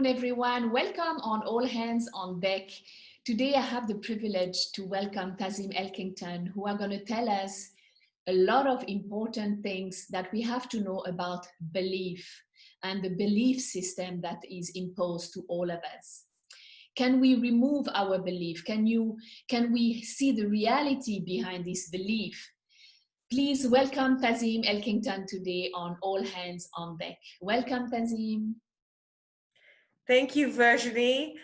everyone. Welcome on All Hands on Deck. Today I have the privilege to welcome Tazim Elkington, who are going to tell us a lot of important things that we have to know about belief and the belief system that is imposed to all of us. Can we remove our belief? Can we see the reality behind this belief? Please welcome Tazim Elkington today on All Hands on Deck. Welcome, Tazim. Thank you, Virginie.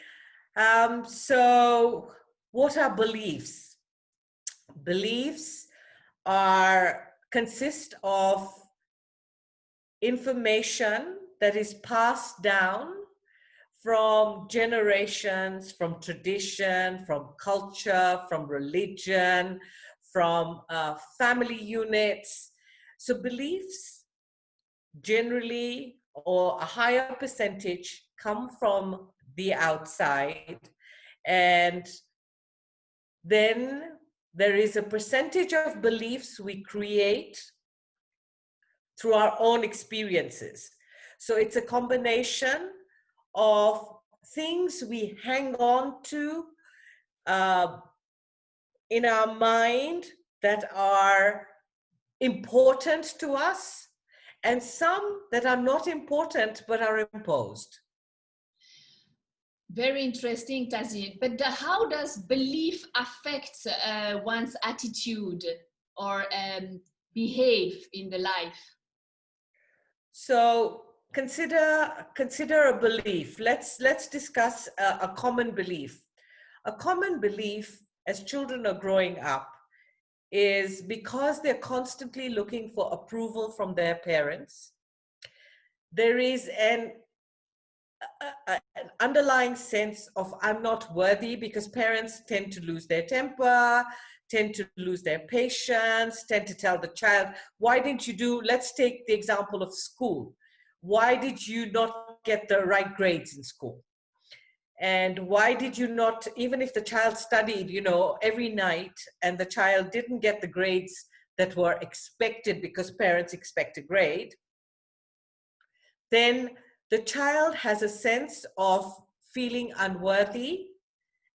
So what are beliefs? Beliefs consist of information that is passed down from generations, from tradition, from culture, from religion, from family units. So beliefs generally, or a higher percentage, come from the outside, and then there is a percentage of beliefs we create through our own experiences. So it's a combination of things we hang on to in our mind that are important to us, and some that are not important but are imposed. Very interesting, Tazim. But how does belief affect one's attitude or behave in the life? So consider a belief. Let's discuss a common belief. A common belief as children are growing up is because they're constantly looking for approval from their parents. There is an underlying sense of I'm not worthy, because parents tend to lose their temper, tend to lose their patience, tend to tell the child, why didn't you do, let's take the example of school. Why did you not get the right grades in school? And why did you not, even if the child studied, every night, and the child didn't get the grades that were expected because parents expect a grade, then the child has a sense of feeling unworthy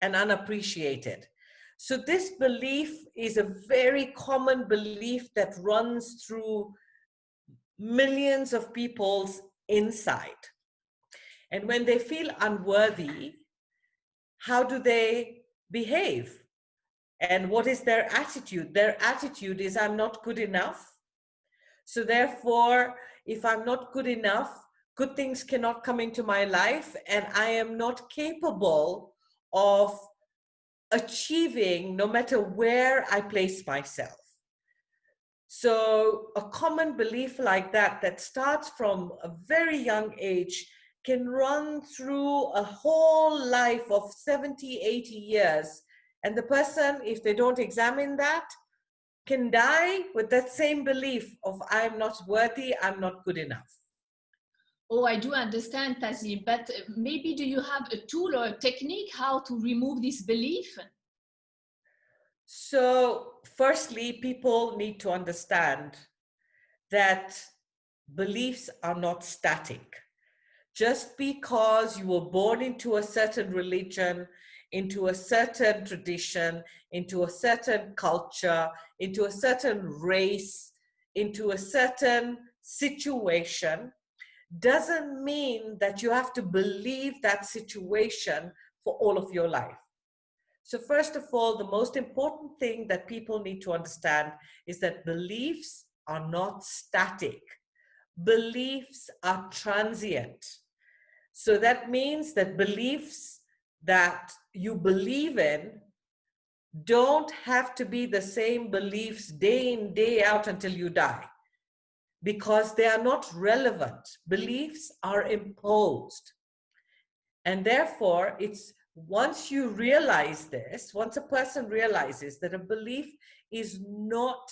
and unappreciated. So this belief is a very common belief that runs through millions of people's inside. And when they feel unworthy, how do they behave? And what is their attitude? Their attitude is, I'm not good enough. So therefore, if I'm not good enough, good things cannot come into my life, and I am not capable of achieving no matter where I place myself. So a common belief like that starts from a very young age, can run through a whole life of 70, 80 years. And the person, if they don't examine that, can die with that same belief of I'm not worthy, I'm not good enough. Oh, I do understand, Tazim, but maybe do you have a tool or a technique how to remove this belief? So firstly, people need to understand that beliefs are not static. Just because you were born into a certain religion, into a certain tradition, into a certain culture, into a certain race, into a certain situation, doesn't mean that you have to believe that situation for all of your life. So first of all, the most important thing that people need to understand is that beliefs are not static. Beliefs are transient. So that means that beliefs that you believe in don't have to be the same beliefs day in, day out until you die, because they are not relevant. Beliefs are imposed. And therefore, it's once you realize this, once a person realizes that a belief is not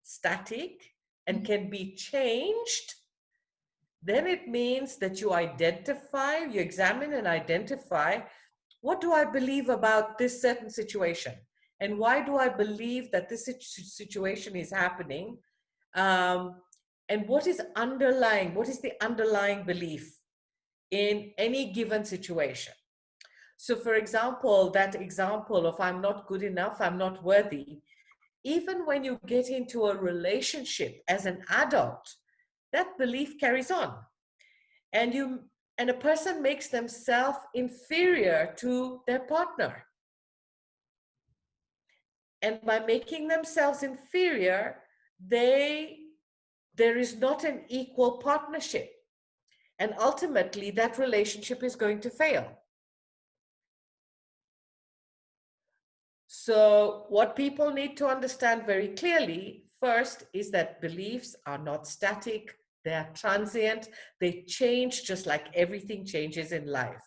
static and can be changed, then it means that you examine and identify, what do I believe about this certain situation? And why do I believe that this situation is happening? And what is the underlying belief? in any given situation. So for example, that example of I'm not good enough, I'm not worthy, even when you get into a relationship as an adult, that belief carries on. And a person makes themselves inferior to their partner. And by making themselves inferior, there is not an equal partnership. And ultimately, that relationship is going to fail. So what people need to understand very clearly first is that beliefs are not static, they are transient, they change just like everything changes in life.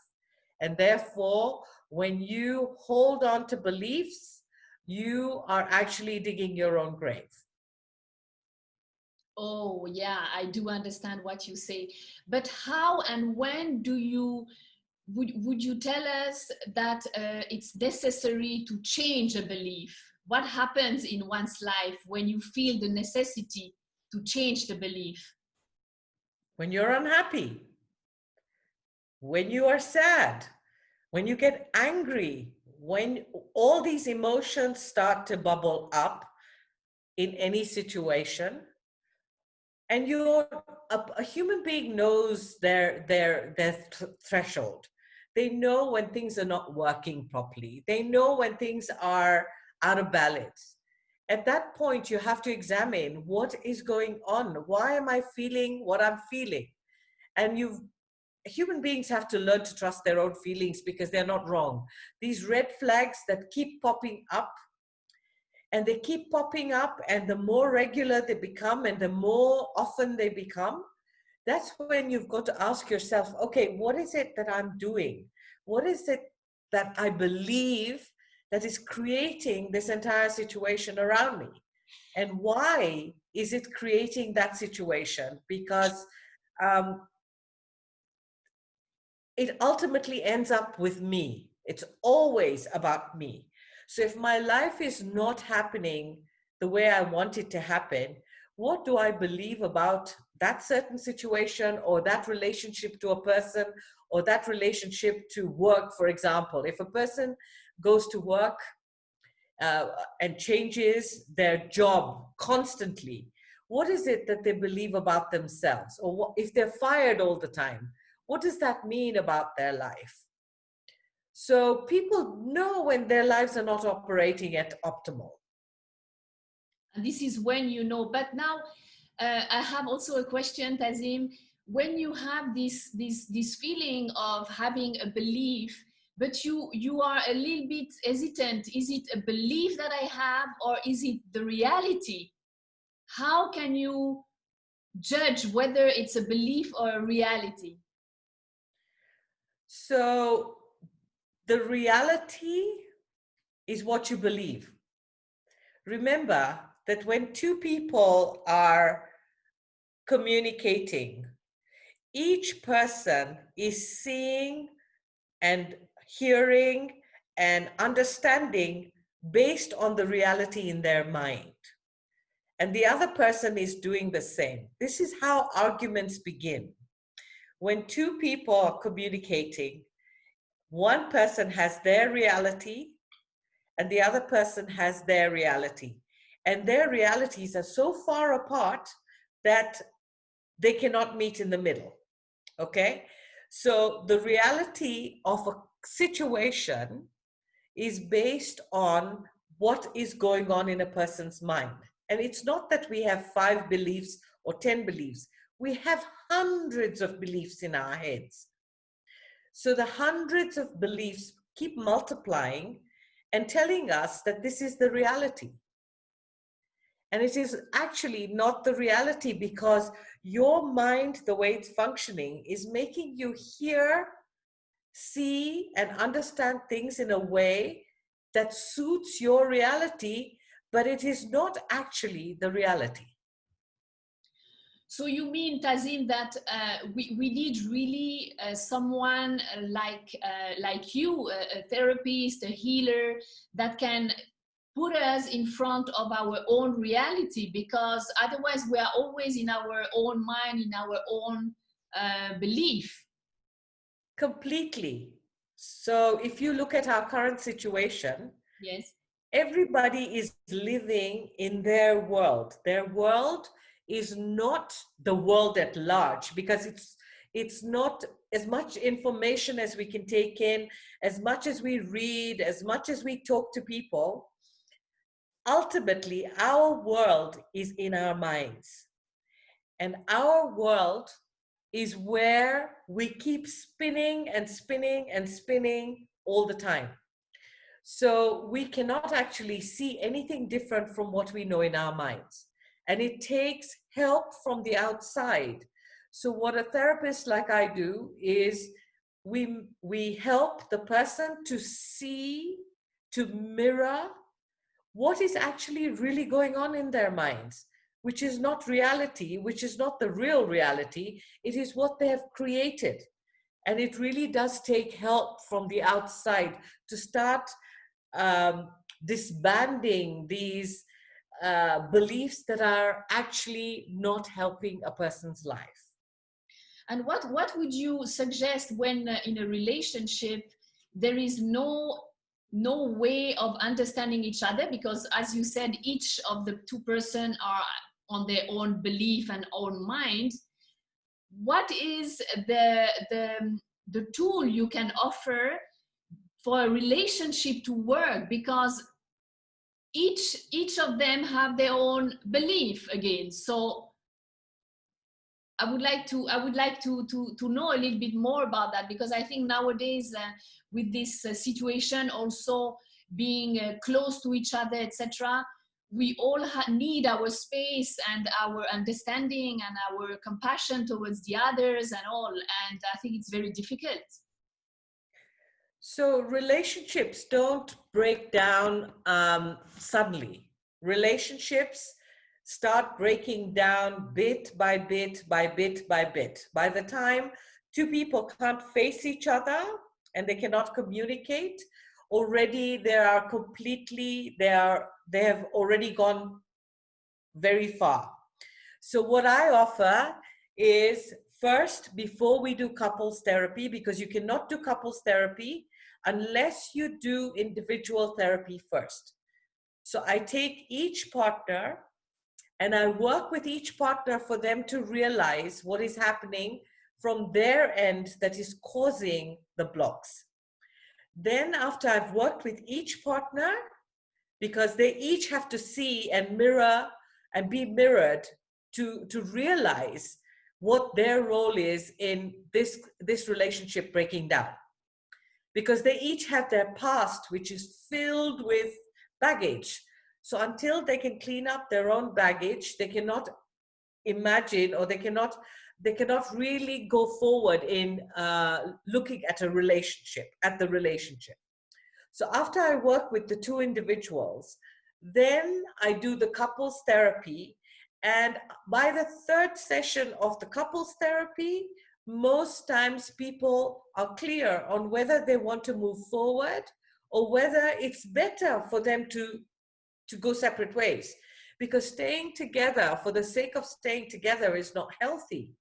And therefore, when you hold on to beliefs, you are actually digging your own grave. Oh, yeah, I do understand what you say. But how and when do you, would you tell us that it's necessary to change a belief? What happens in one's life when you feel the necessity to change the belief? When you're unhappy, when you are sad, when you get angry, when all these emotions start to bubble up in any situation, and a human being knows their threshold. They know when things are not working properly. They know when things are out of balance. At that point, you have to examine what is going on. Why am I feeling what I'm feeling? And human beings have to learn to trust their own feelings because they're not wrong. These red flags that keep popping up, and they keep popping up, and the more regular they become and the more often they become, that's when you've got to ask yourself, okay, what is it that I'm doing? What is it that I believe that is creating this entire situation around me? And why is it creating that situation? Because it ultimately ends up with me. It's always about me. So if my life is not happening the way I want it to happen, what do I believe about that certain situation or that relationship to a person or that relationship to work, for example? If a person goes to work and changes their job constantly, what is it that they believe about themselves? Or what, if they're fired all the time, what does that mean about their life? So people know when their lives are not operating at optimal. And this is when you know. But now I have also a question, Tazim. When you have this feeling of having a belief, but you are a little bit hesitant, is it a belief that I have or is it the reality? How can you judge whether it's a belief or a reality? So the reality is what you believe. Remember that when two people are communicating, each person is seeing and hearing and understanding based on the reality in their mind. And the other person is doing the same. This is how arguments begin. When two people are communicating, one person has their reality and the other person has their reality. And their realities are so far apart that they cannot meet in the middle. Okay? So the reality of a situation is based on what is going on in a person's mind. And it's not that we have 5 beliefs or 10 beliefs. We have hundreds of beliefs in our heads. So the hundreds of beliefs keep multiplying and telling us that this is the reality. And it is actually not the reality because your mind, the way it's functioning, is making you hear, see, and understand things in a way that suits your reality, but it is not actually the reality. So you mean, Tazim, that we need really someone like you, a therapist, a healer, that can put us in front of our own reality, because otherwise we are always in our own mind, in our own belief. Completely. So if you look at our current situation, Yes. everybody is living in their world. Their world is not the world at large, because it's not as much information as we can take in, as much as we read, as much as we talk to people. Ultimately, our world is in our minds. And our world is where we keep spinning and spinning and spinning all the time. So we cannot actually see anything different from what we know in our minds. And it takes help from the outside. So what a therapist like I do is we help the person to see, to mirror what is actually really going on in their minds, which is not reality, which is not the real reality. It is what they have created. And it really does take help from the outside to start disbanding these beliefs that are actually not helping a person's life. And what would you suggest when in a relationship there is no way of understanding each other, because as you said, each of the two person are on their own belief and own mind? What is the tool you can offer for a relationship to work? Because each of them have their own belief again. So I would like to know a little bit more about that, because I think nowadays with this situation also being close to each other, etc., we all need our space and our understanding and our compassion towards the others and all. And I think it's very difficult. So relationships don't break down suddenly. Relationships start breaking down bit by bit by bit by bit. By the time two people can't face each other and they cannot communicate, already they have already gone very far. So what I offer is, first, before we do couples therapy, because you cannot do couples therapy unless you do individual therapy first. So I take each partner and I work with each partner for them to realize what is happening from their end that is causing the blocks. Then after I've worked with each partner, because they each have to see and mirror and be mirrored to realize what their role is in this relationship breaking down. Because they each have their past, which is filled with baggage. So until they can clean up their own baggage, they cannot imagine, or they cannot really go forward in looking at the relationship. So after I work with the two individuals, then I do the couples therapy. And by the third session of the couples therapy, most times people are clear on whether they want to move forward or whether it's better for them to go separate ways. Because staying together for the sake of staying together is not healthy.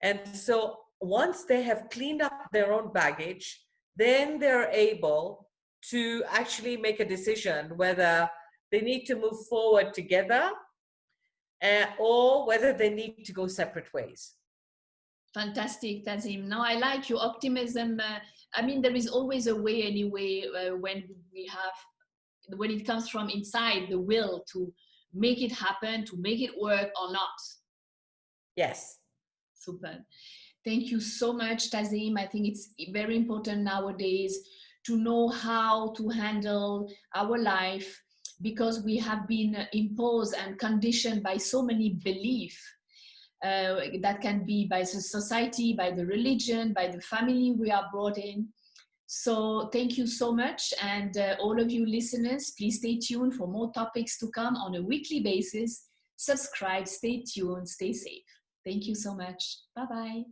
And so once they have cleaned up their own baggage, then they're able to actually make a decision whether they need to move forward together or whether they need to go separate ways. Fantastic, Tazim. Now I like your optimism. I mean, there is always a way anyway when it comes from inside, the will to make it happen, to make it work or not. Yes. Super. Thank you so much, Tazim. I think it's very important nowadays to know how to handle our life, because we have been imposed and conditioned by so many beliefs. That can be by the society, by the religion, by the family we are brought in. So thank you so much. And all of you listeners, please stay tuned for more topics to come on a weekly basis. Subscribe, stay tuned, stay safe. Thank you so much. Bye-bye.